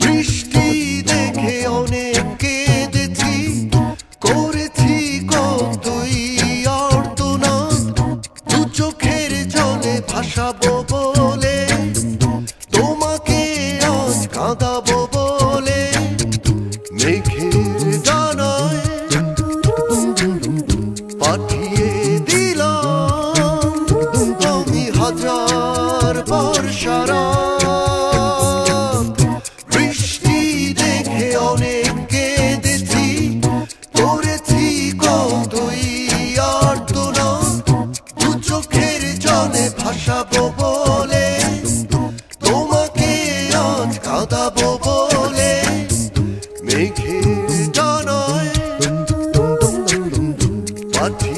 বৃষ্টি দেখে অনেক কেঁদেছি, করেছি কতই আর্তনাদ, দু চোখের জলে ভাসাবো বলে, তোমাকে আজ কাঁদাবো বলে। মেঘের ডানায় পাঠিয়ে দিলাম আমি হাজার বর্ষারা। বৃষ্টি দেখে অনেক কেঁদেছি, করেছি কতই আর্তনাদ, দু চোখের জলে ভাসাবো বলে, তোমাকে আজ কাঁদাবো বলে। মেঘের ডানায় পাঠিয়ে